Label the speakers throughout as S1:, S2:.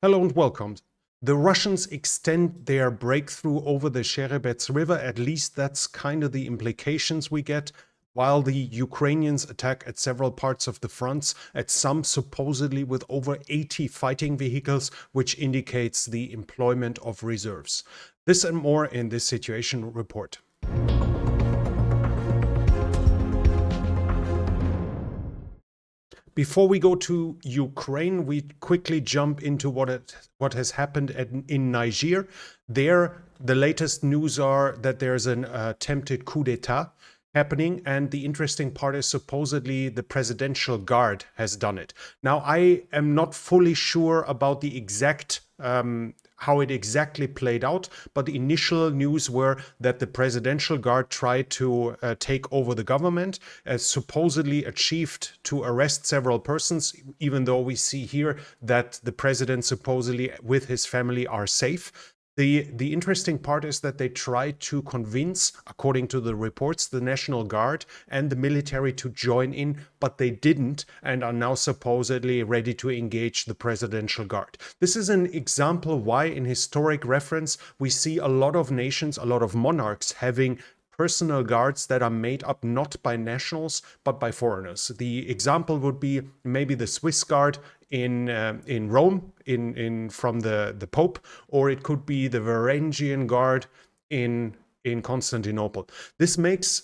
S1: Hello and welcome. The Russians extend their breakthrough over the Sherebets River. At least that's kind of the implications we get, while the Ukrainians attack at several parts of the fronts, at some supposedly with over 80 fighting vehicles, which indicates the employment of reserves. This and more in this situation report. Before we go to Ukraine, we quickly jump into what has happened in Niger. There, the latest news are that there's an attempted coup d'etat happening, and the interesting part is supposedly the presidential guard has done it. Now, I am not fully sure about the exact how it exactly played out, but the initial news were that the presidential guard tried to take over the government, supposedly achieved to arrest several persons, even though we see here that the president supposedly with his family are safe. The interesting part is that they tried to convince, according to the reports, the National Guard and the military to join in, but they didn't and are now supposedly ready to engage the presidential guard. This is an example why, in historic reference, we see a lot of nations, a lot of monarchs having personal guards that are made up not by nationals but by foreigners. The example would be maybe the Swiss guard in Rome, from the Pope, or it could be the Varangian guard in Constantinople. This makes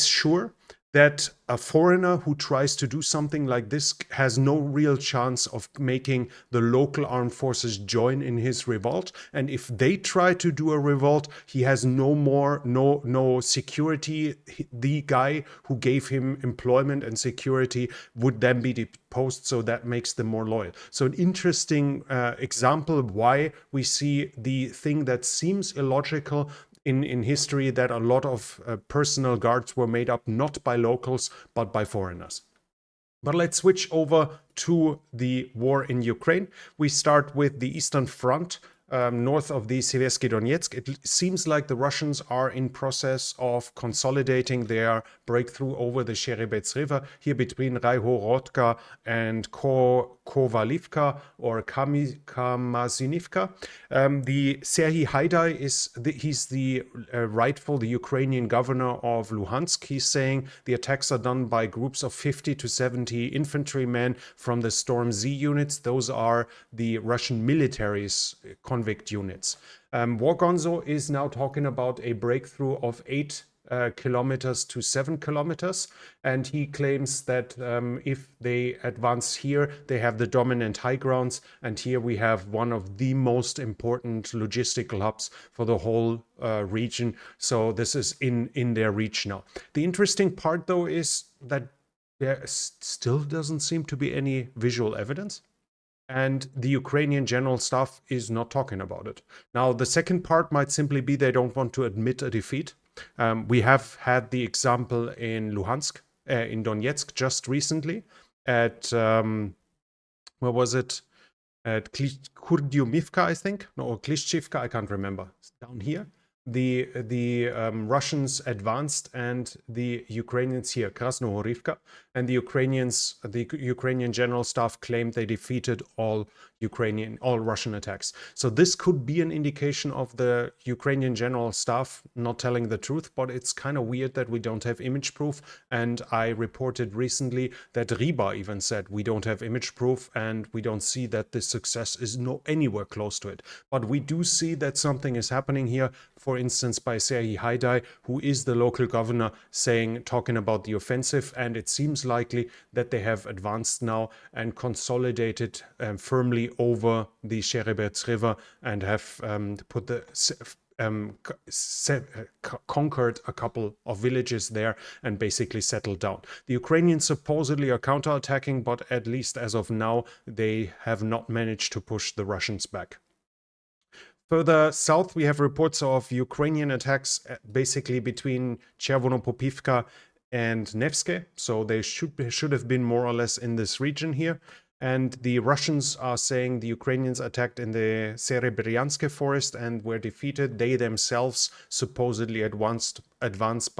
S1: sure that a foreigner who tries to do something like this has no real chance of making the local armed forces join in his revolt. And if they try to do a revolt, he has no security. The guy who gave him employment and security would then be deposed, so that makes them more loyal. So an interesting example of why we see the thing that seems illogical in history, that a lot of personal guards were made up not by locals but by foreigners. But let's switch over to the war in Ukraine. We start with the Eastern Front, north of the Seversky Donetsk. It seems like the Russians are in process of consolidating their breakthrough over the Sherebets River, here between Raihorodka and Kovalivka or Kamazinivka. The Serhiy Haidai he's the Ukrainian governor of Luhansk. He's saying the attacks are done by groups of 50 to 70 infantrymen from the Storm Z units. Those are the Russian military's convict units. Wargonzo is now talking about a breakthrough of 8 kilometers to 7 kilometers, and he claims that if they advance here, they have the dominant high grounds, and here we have one of the most important logistical hubs for the whole region. So this is in their reach now. The interesting part, though, is that there still doesn't seem to be any visual evidence, and the Ukrainian general staff is not talking about it. Now, the second part might simply be they don't want to admit a defeat. We have had the example in Luhansk, in Donetsk, just recently at, where was it? At Kurdyumivka, I think, no, or Klishchivka, I can't remember. It's down here. The Russians advanced and the Ukrainians here, Krasnohorivka, and the Ukrainian general staff claimed they defeated all Russian attacks. So this could be an indication of the Ukrainian general staff not telling the truth, but it's kind of weird that we don't have image proof. And I reported recently that Riba even said we don't have image proof and we don't see that this success is anywhere close to it. But we do see that something is happening here, for instance, by Serhiy Haidai, who is the local governor, talking about the offensive, and it seems likely that they have advanced now and consolidated firmly over the Sherebets River and have conquered a couple of villages there and basically settled down. The Ukrainians supposedly are counterattacking, but at least as of now, they have not managed to push the Russians back. Further south, we have reports of Ukrainian attacks basically between Chervonopopivka and Nevske. So they should have been more or less in this region here. And the Russians are saying the Ukrainians attacked in the Serebryanske forest and were defeated. They themselves supposedly advanced by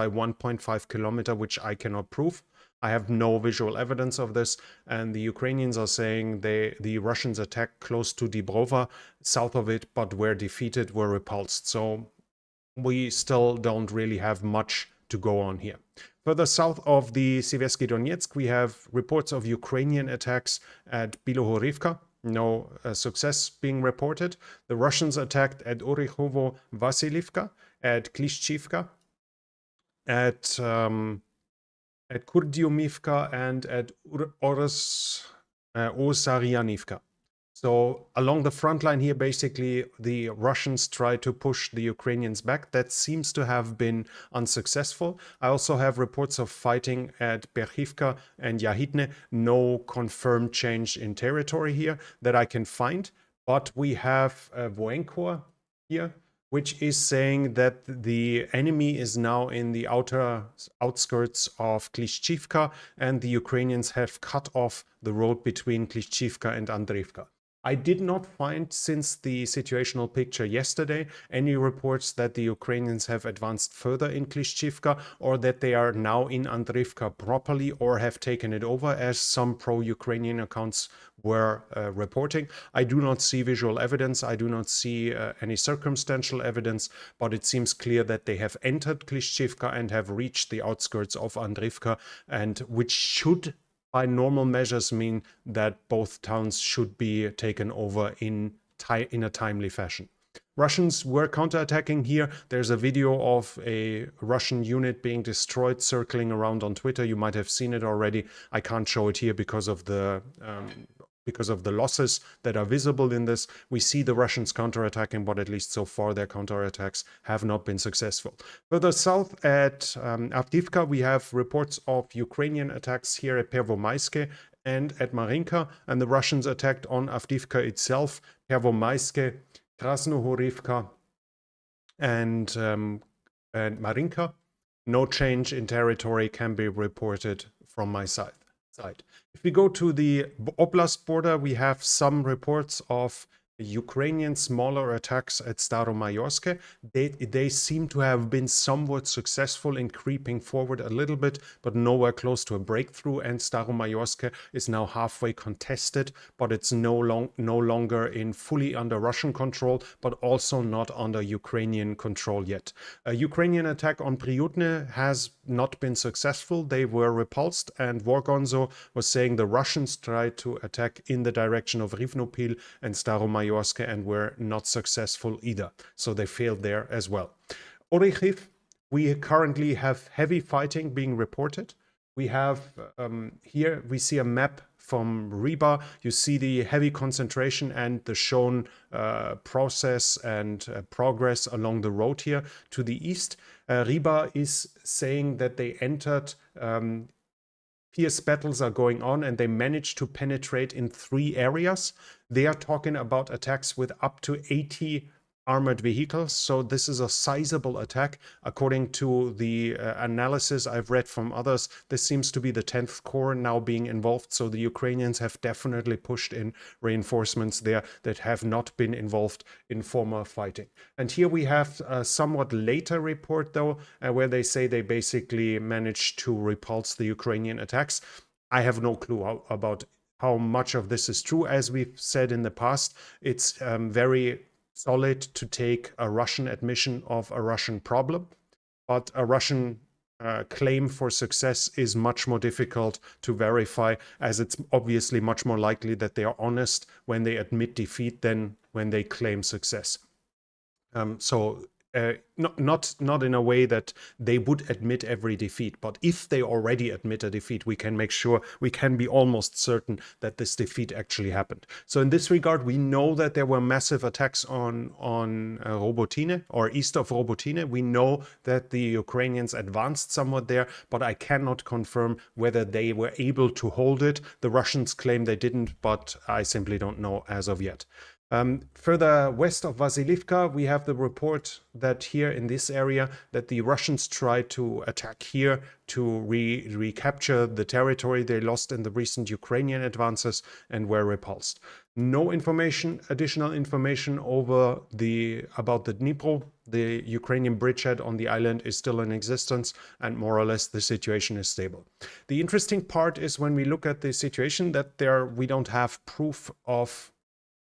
S1: 1.5 kilometer, which I cannot prove. I have no visual evidence of this, and the Ukrainians are saying the Russians attacked close to Dibrova, south of it, but were defeated, were repulsed. So we still don't really have much to go on here. Further south of the Seversky Donetsk, we have reports of Ukrainian attacks at Bilohorivka. No success being reported. The Russians attacked at Orikhovo Vasilivka, at Klishchivka, at Kurdyumivka, and at Osaryanivka. So along the front line here, basically, the Russians try to push the Ukrainians back. That seems to have been unsuccessful. I also have reports of fighting at Berchivka and Yahidne. No confirmed change in territory here that I can find. But we have Voenkor here, which is saying that the enemy is now in the outer outskirts of Klishchivka, and the Ukrainians have cut off the road between Klishchivka and Andreevka. I did not find, since the situational picture yesterday, any reports that the Ukrainians have advanced further in Klishchivka, or that they are now in Andreevka properly or have taken it over, as some pro-Ukrainian accounts were reporting. I do not see visual evidence. I do not see any circumstantial evidence, but it seems clear that they have entered Klishchivka and have reached the outskirts of Andreevka, and which should, by normal measures, mean that both towns should be taken over in a timely fashion. Russians were counterattacking here. There's a video of a Russian unit being destroyed circling around on Twitter. You might have seen it already. I can't show it here because of the losses that are visible in this. We see the Russians counterattacking, but at least so far their counterattacks have not been successful. Further south at Avdiivka, we have reports of Ukrainian attacks here at Pervomaiske and at Marinka, and the Russians attacked on Avdiivka itself, Pervomaiske, Krasnohorivka, and Marinka. No change in territory can be reported from my side. If we go to the Oblast border, we have some reports of Ukrainian smaller attacks at Staromayorske. They seem to have been somewhat successful in creeping forward a little bit, but nowhere close to a breakthrough. And Staromayorske is now halfway contested, but it's no longer in fully under Russian control, but also not under Ukrainian control yet. A Ukrainian attack on Priyutne has not been successful. They were repulsed, and Vorgonzo was saying the Russians tried to attack in the direction of Rivnopil and Staromayorske and were not successful either. So they failed there as well. Orikhiv, we currently have heavy fighting being reported. We have here, we see a map from Riba. You see the heavy concentration and the shown process and progress along the road here to the east. Riba is saying that they entered fierce battles are going on, and they managed to penetrate in 3 areas. They are talking about attacks with up to 80 armored vehicles. So this is a sizable attack. According to the analysis I've read from others, this seems to be the 10th Corps now being involved. So the Ukrainians have definitely pushed in reinforcements there that have not been involved in former fighting. And here we have a somewhat later report, though, where they say they basically managed to repulse the Ukrainian attacks. I have no clue about how much of this is true. As we've said in the past, it's very solid to take a Russian admission of a Russian problem, but a Russian claim for success is much more difficult to verify, as it's obviously much more likely that they are honest when they admit defeat than when they claim success. Not in a way that they would admit every defeat, but if they already admit a defeat, we can make sure, we can be almost certain that this defeat actually happened. So in this regard, we know that there were massive attacks on Robotine, or east of Robotine. We know that the Ukrainians advanced somewhat there, but I cannot confirm whether they were able to hold it. The Russians claim they didn't, but I simply don't know as of yet. Further west of Vasilivka, we have the report that here in this area that the Russians tried to attack here to recapture the territory they lost in the recent Ukrainian advances and were repulsed. No information, additional information about the Dnipro. The Ukrainian bridgehead on the island is still in existence, and more or less the situation is stable. The interesting part is when we look at the situation that we don't have proof of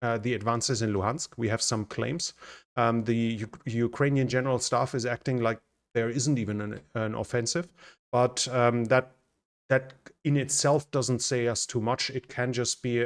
S1: the advances in Luhansk. We have some claims. The Ukrainian General Staff is acting like there isn't even an offensive, but that in itself doesn't say us too much. It can just be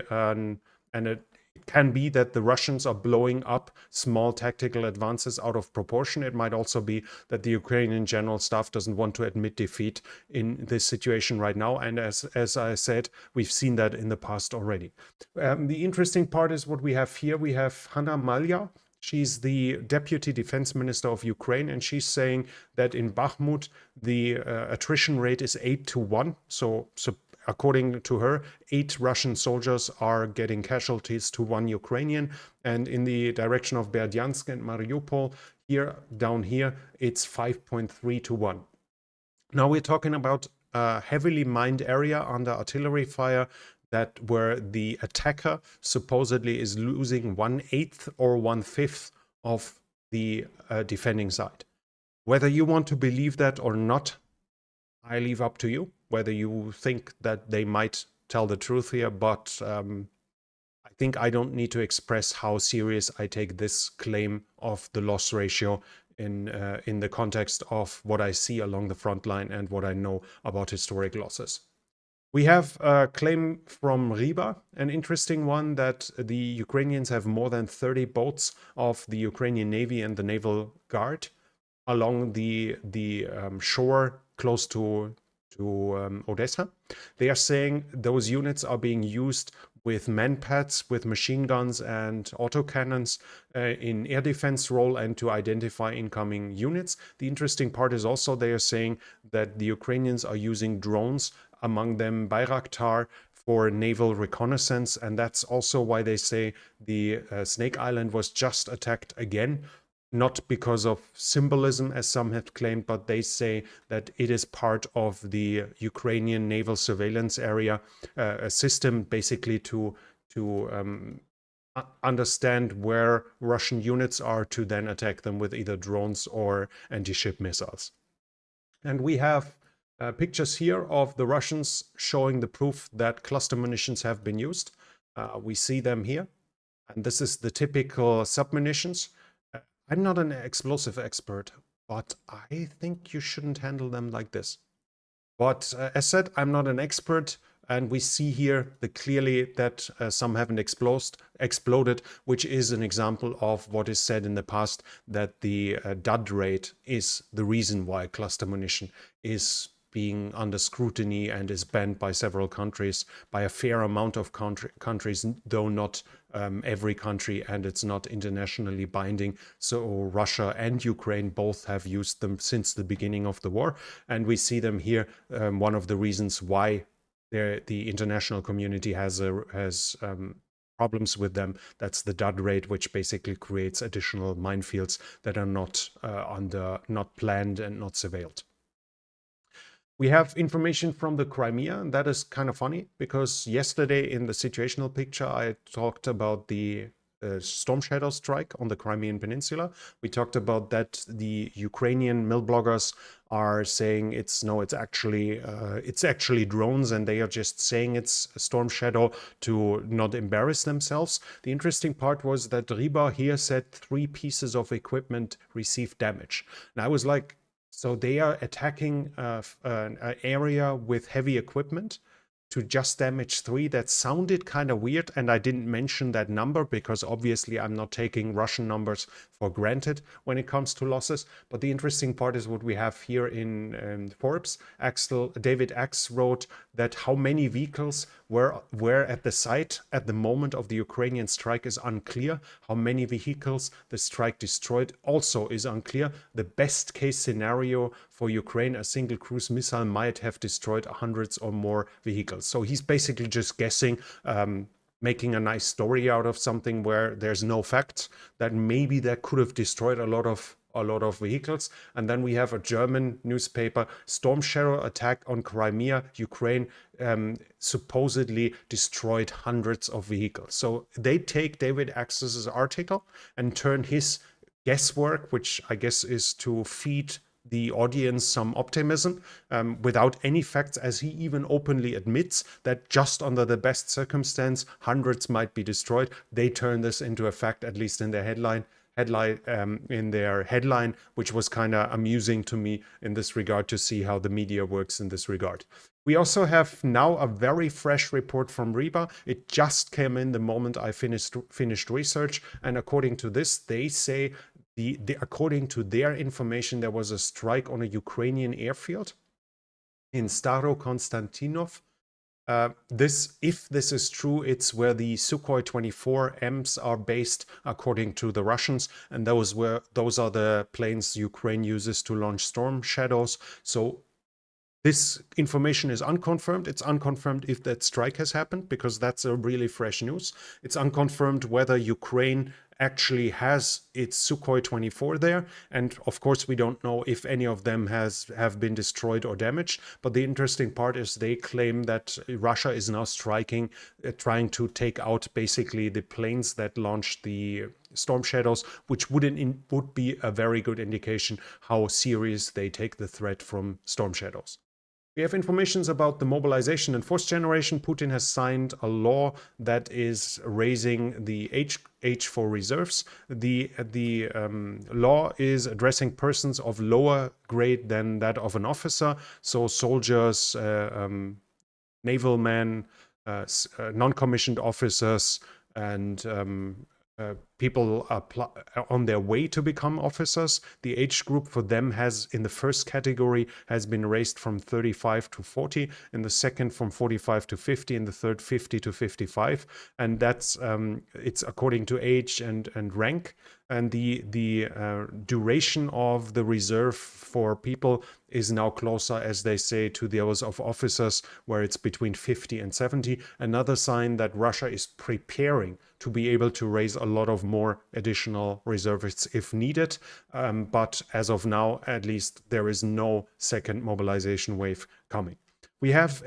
S1: it can be that the Russians are blowing up small tactical advances out of proportion. It might also be that the Ukrainian General Staff doesn't want to admit defeat in this situation right now. And as I said, we've seen that in the past already. The interesting part is what we have here. We have Hanna Malya. She's the Deputy Defense Minister of Ukraine, and she's saying that in Bakhmut, the attrition rate is 8-1. So according to her, 8 Russian soldiers are getting casualties to 1 Ukrainian. And in the direction of Berdyansk and Mariupol, down here, it's 5.3-1. Now we're talking about a heavily mined area under artillery fire where the attacker supposedly is losing 1/8 or 1/5 of the defending side. Whether you want to believe that or not, I leave up to you, whether you think that they might tell the truth here, but I think I don't need to express how serious I take this claim of the loss ratio in the context of what I see along the front line and what I know about historic losses. We have a claim from Riba, an interesting one, that the Ukrainians have more than 30 boats of the Ukrainian Navy and the Naval Guard along the shore close to Odessa. They are saying those units are being used with manpads, with machine guns and autocannons in air defense role and to identify incoming units. The interesting part is also they are saying that the Ukrainians are using drones, among them Bayraktar, for naval reconnaissance. And that's also why they say the Snake Island was just attacked again. Not because of symbolism, as some have claimed, but they say that it is part of the Ukrainian naval surveillance area, a system basically to understand where Russian units are to then attack them with either drones or anti-ship missiles. And we have pictures here of the Russians showing the proof that cluster munitions have been used. We see them here. And this is the typical submunitions. I'm not an explosive expert, but I think you shouldn't handle them like this. But as said, I'm not an expert, and we see here clearly that some haven't exploded, which is an example of what is said in the past, that the dud rate is the reason why cluster munition is being under scrutiny and is banned by several countries, by a fair amount of countries, though not every country, and it's not internationally binding. So Russia and Ukraine both have used them since the beginning of the war, and we see them here. One of the reasons why the international community has problems with them, that's the dud rate, which basically creates additional minefields that are not planned and not surveilled. We have information from the Crimea, and that is kind of funny because yesterday in the situational picture, I talked about the Storm Shadow strike on the Crimean Peninsula. We talked about that the Ukrainian mill bloggers are saying it's actually drones, and they are just saying it's Storm Shadow to not embarrass themselves. The interesting part was that Riba here said 3 pieces of equipment received damage. And I was like, so they are attacking an area with heavy equipment to just damage 3. That sounded kind of weird, and I didn't mention that number because obviously I'm not taking Russian numbers for granted when it comes to losses. But the interesting part is what we have here in Forbes. David Axe wrote that how many vehicles were at the site at the moment of the Ukrainian strike is unclear. How many vehicles the strike destroyed also is unclear. The best case scenario for Ukraine, a single cruise missile might have destroyed hundreds or more vehicles. So he's basically just guessing, making a nice story out of something where there's no facts, that maybe that could have destroyed a lot of a lot of vehicles. And then we have a German newspaper, Storm Shadow attack on Crimea, Ukraine supposedly destroyed hundreds of vehicles. So they take David Axel's article and turn his guesswork, which I guess is to feed the audience some optimism without any facts, as he even openly admits that just under the best circumstance, hundreds might be destroyed. They turn this into a fact, at least in their headline, which was kind of amusing to me in this regard to see how the media works in this regard. We also have now a very fresh report from RIBA. It just came in the moment I finished research, and according to this, they say according to their information, there was a strike on a Ukrainian airfield in Staro-Konstantinov. If this is true, it's where the Sukhoi 24Ms are based, according to the Russians, and those are the planes Ukraine uses to launch Storm Shadows. So this information is unconfirmed. It's unconfirmed if that strike has happened, because that's a really fresh news. It's unconfirmed whether Ukraine actually has its Sukhoi 24 there. And of course, we don't know if any of them have been destroyed or damaged. But the interesting part is they claim that Russia is now striking, trying to take out basically the planes that launched the Storm Shadows, which would be a very good indication how serious they take the threat from Storm Shadows. We have informations about the mobilization and force generation. Putin has signed a law that is raising the age for reserves. The law is addressing persons of lower grade than that of an officer, so soldiers, naval men, non-commissioned officers, and people on their way to become officers. The age group for them in the first category has been raised from 35 to 40, in the second from 45 to 50, in the third 50 to 55, and that's it's according to age and rank. And the duration of the reserve for people is now closer, as they say, to those of officers, where it's between 50 and 70. Another sign that Russia is preparing to be able to raise a lot of more additional reservists if needed. But as of now, at least, there is no second mobilization wave coming. We have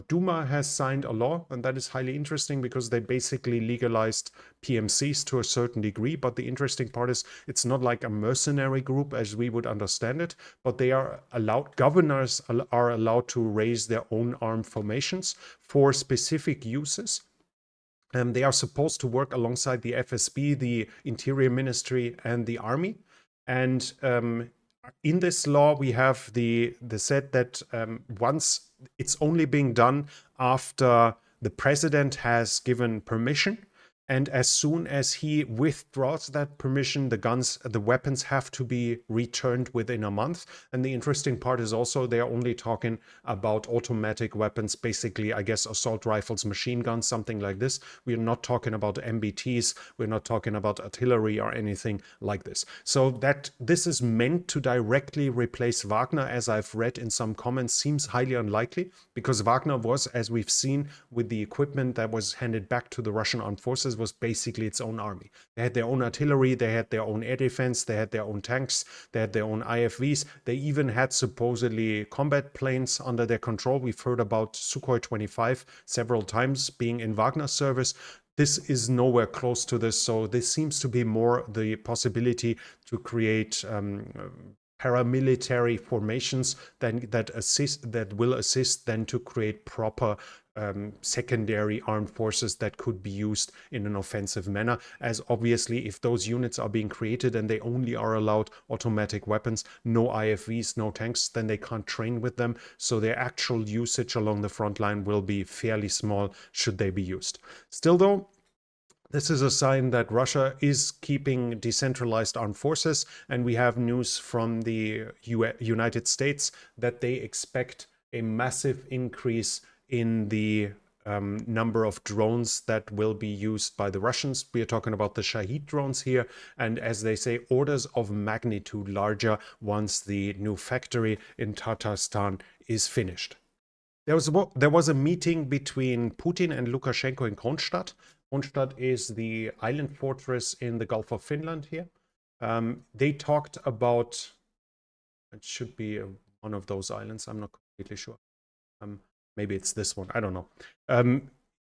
S1: Duma has signed a law, and that is highly interesting because they basically legalized PMCs to a certain degree. But the interesting part is it's not like a mercenary group as we would understand it, but they are allowed, governors are allowed to raise their own armed formations for specific uses. They are supposed to work alongside the FSB, the Interior Ministry, and the Army. And in this law, we have the set that once it's only being done after the president has given permission. And as soon as he withdraws that permission, the weapons have to be returned within a month. And the interesting part is also they're only talking about automatic weapons, basically, I guess, assault rifles, machine guns, something like this. We're not talking about MBTs. We're not talking about artillery or anything like this. So that this is meant to directly replace Wagner, as I've read in some comments, seems highly unlikely, because Wagner was, as we've seen with the equipment that was handed back to the Russian armed forces, was basically its own army. They had their own artillery, they had their own air defense, they had their own tanks, they had their own IFVs, they even had supposedly combat planes under their control. We've heard about Sukhoi 25 several times being in Wagner service. This is nowhere close to this, so this seems to be more the possibility to create paramilitary formations that will assist then to create proper secondary armed forces that could be used in an offensive manner, as obviously if those units are being created and they only are allowed automatic weapons, no IFVs, no tanks, then they can't train with them, so their actual usage along the front line will be fairly small should they be used. Still though, this is a sign that Russia is keeping decentralized armed forces, and we have news from the United States that they expect a massive increase in the number of drones that will be used by the Russians. We are talking about the Shahid drones here, and as they say, orders of magnitude larger once the new factory in Tatarstan is finished. There was a meeting between Putin and Lukashenko in Kronstadt. Kronstadt is the island fortress in the Gulf of Finland here. They talked about, it should be one of those islands. I'm not completely sure. Maybe it's this one. I don't know.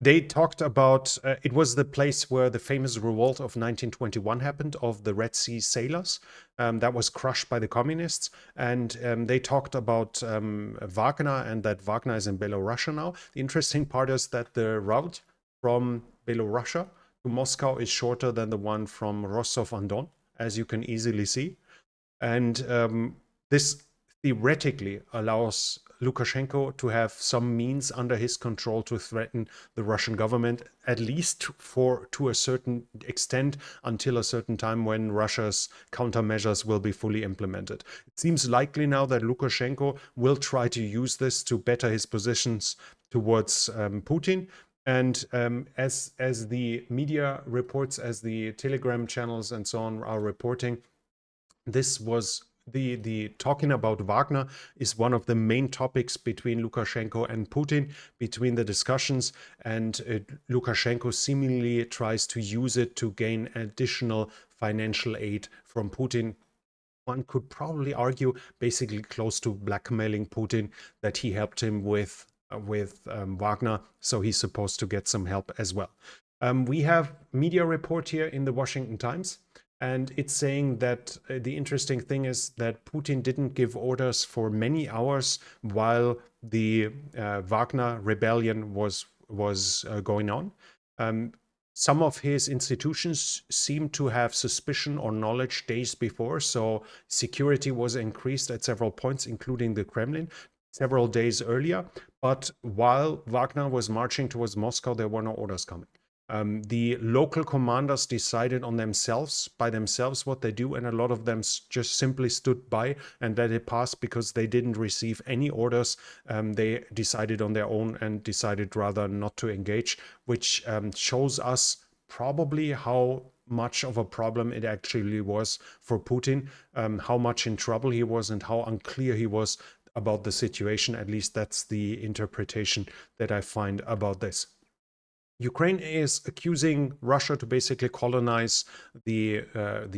S1: They talked about it was the place where the famous revolt of 1921 happened, of the Red Sea sailors, that was crushed by the communists. And they talked about Wagner, and that Wagner is in Belarus now. The interesting part is that the route from Belarus to Moscow is shorter than the one from Rostov-on-Don, as you can easily see. And this theoretically allows Lukashenko to have some means under his control to threaten the Russian government, at least to a certain extent, until a certain time when Russia's countermeasures will be fully implemented. It seems likely now that Lukashenko will try to use this to better his positions towards Putin. And as the media reports, as the Telegram channels and so on are reporting, this was the talking about Wagner is one of the main topics between Lukashenko and Putin, between the discussions, and Lukashenko seemingly tries to use it to gain additional financial aid from Putin. One could probably argue, basically close to blackmailing Putin, that he helped him with Wagner, so he's supposed to get some help as well. We have media report here in the Washington Times, and it's saying that the interesting thing is that Putin didn't give orders for many hours while the Wagner rebellion was going on. Some of his institutions seem to have suspicion or knowledge days before, so security was increased at several points, including the Kremlin, several days earlier. But while Wagner was marching towards Moscow, there were no orders coming. The local commanders decided on by themselves what they do, and a lot of them just simply stood by and let it pass because they didn't receive any orders. They decided on their own and decided rather not to engage, which shows us probably how much of a problem it actually was for Putin, how much in trouble he was and how unclear he was about the situation. At least that's the interpretation that I find about this. Ukraine is accusing Russia to basically colonize the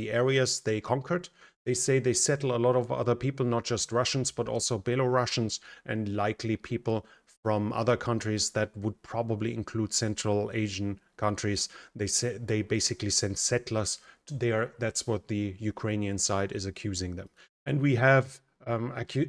S1: areas they conquered. They say they settle a lot of other people, not just Russians, but also Belarusians and likely people from other countries that would probably include Central Asian countries. They say they basically send settlers there. That's what the Ukrainian side is accusing them. And we have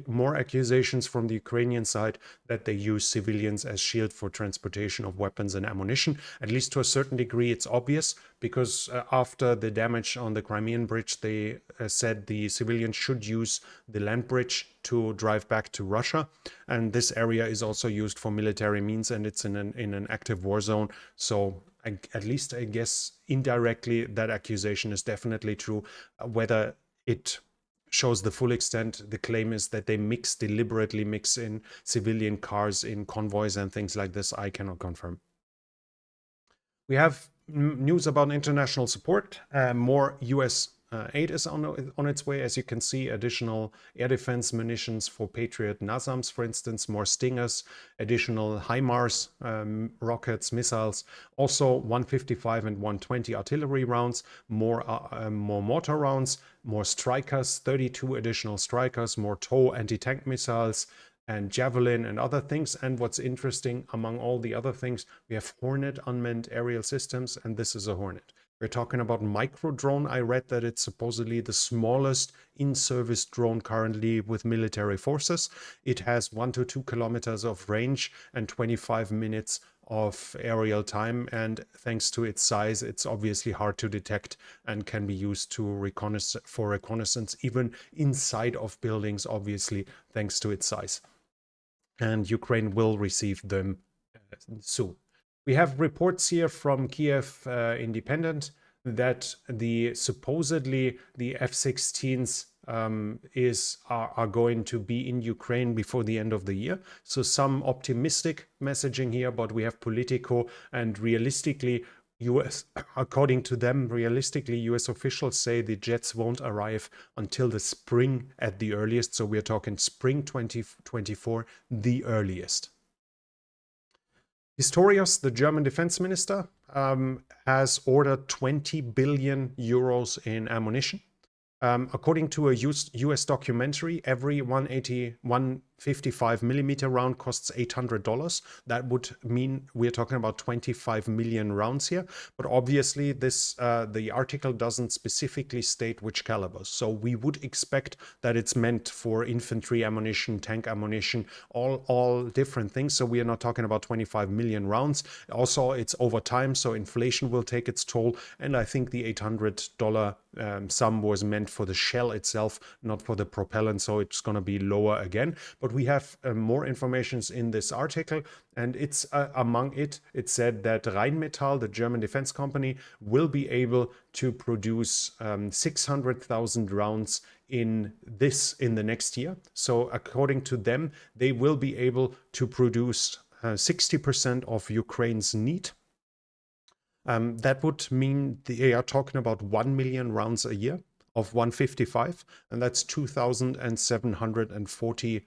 S1: more accusations from the Ukrainian side that they use civilians as shield for transportation of weapons and ammunition. At least to a certain degree, it's obvious, because after the damage on the Crimean bridge, they said the civilians should use the land bridge to drive back to Russia. And this area is also used for military means, and it's in an active war zone. So at least I guess indirectly that accusation is definitely true. Whether it shows the full extent, the claim is that they deliberately mix in civilian cars in convoys and things like this. I cannot confirm. We have news about international support. More US aid is on its way. As you can see, additional air defense munitions for Patriot NASAMS, for instance, more Stingers, additional HIMARS rockets, missiles, also 155 and 120 artillery rounds, more mortar rounds, more Strikers, 32 additional Strikers, more TOW anti-tank missiles, and Javelin and other things. And what's interesting, among all the other things, we have Hornet unmanned aerial systems, and this is a Hornet. We're talking about micro drone. I read that it's supposedly the smallest in-service drone currently with military forces. It has 1 to 2 kilometers of range and 25 minutes of aerial time, and thanks to its size, it's obviously hard to detect and can be used to reconnaissance even inside of buildings, obviously, thanks to its size. And Ukraine will receive them soon. We have reports here from Kiev Independent that supposedly the F-16s are going to be in Ukraine before the end of the year. So some optimistic messaging here, but we have Politico, and realistically, according to them, realistically, US officials say the jets won't arrive until the spring at the earliest. So we're talking spring 2024, the earliest. Pistorius, the German defense minister, has ordered 20 billion euros in ammunition. According to a US documentary, every 155 millimeter round costs $800. That would mean we're talking about 25 million rounds here. But obviously, the article doesn't specifically state which calibers. So we would expect that it's meant for infantry ammunition, tank ammunition, all different things. So we are not talking about 25 million rounds. Also, it's over time, so inflation will take its toll. And I think the $800 sum was meant for the shell itself, not for the propellant, so it's going to be lower again. But we have more information in this article, and it's among it said that Rheinmetall, the German defense company, will be able to produce 600,000 rounds in the next year. So according to them, they will be able to produce 60% of Ukraine's need. That would mean they are talking about 1 million rounds a year of 155, and that's 2,740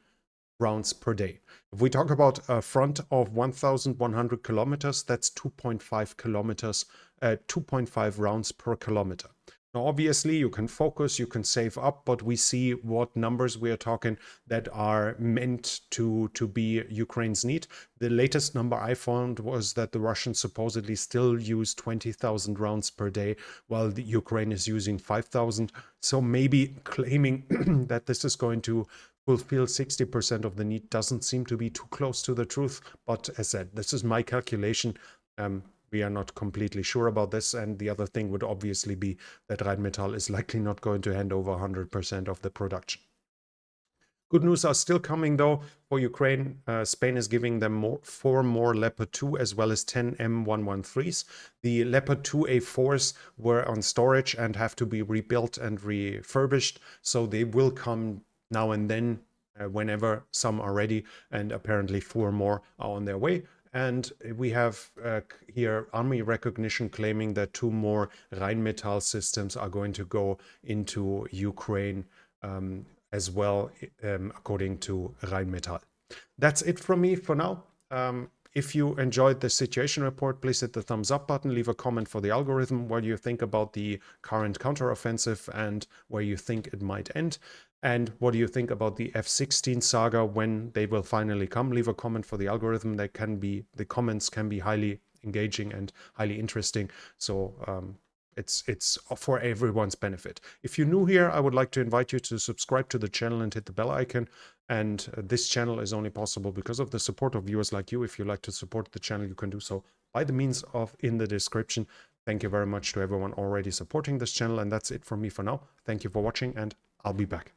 S1: rounds per day. If we talk about a front of 1,100 kilometers, that's 2.5 kilometers, 2.5 rounds per kilometer. Now, obviously, you can focus, you can save up, but we see what numbers we are talking that are meant to be Ukraine's need. The latest number I found was that the Russians supposedly still use 20,000 rounds per day, while the Ukraine is using 5,000. So maybe claiming that this is going to fulfill 60% of the need doesn't seem to be too close to the truth. But as said, this is my calculation. We are not completely sure about this. And the other thing would obviously be that Rheinmetall is likely not going to hand over 100% of the production. Good news are still coming, though, for Ukraine. Spain is giving them 4 more Leopard 2 as well as 10 M113s. The Leopard 2A4s were on storage and have to be rebuilt and refurbished. So they will come now and then, whenever some are ready. And apparently 4 more are on their way. And we have here Army Recognition claiming that 2 more Rheinmetall systems are going to go into Ukraine as well, according to Rheinmetall. That's it from me for now. If you enjoyed the situation report, please hit the thumbs up button, leave a comment for the algorithm, what you think about the current counteroffensive and where you think it might end. And what do you think about the F-16 saga, when they will finally come? Leave a comment for the algorithm. The comments can be highly engaging and highly interesting. So it's for everyone's benefit. If you're new here, I would like to invite you to subscribe to the channel and hit the bell icon. And this channel is only possible because of the support of viewers like you. If you like to support the channel, you can do so by the means of in the description. Thank you very much to everyone already supporting this channel. And that's it from me for now. Thank you for watching, and I'll be back.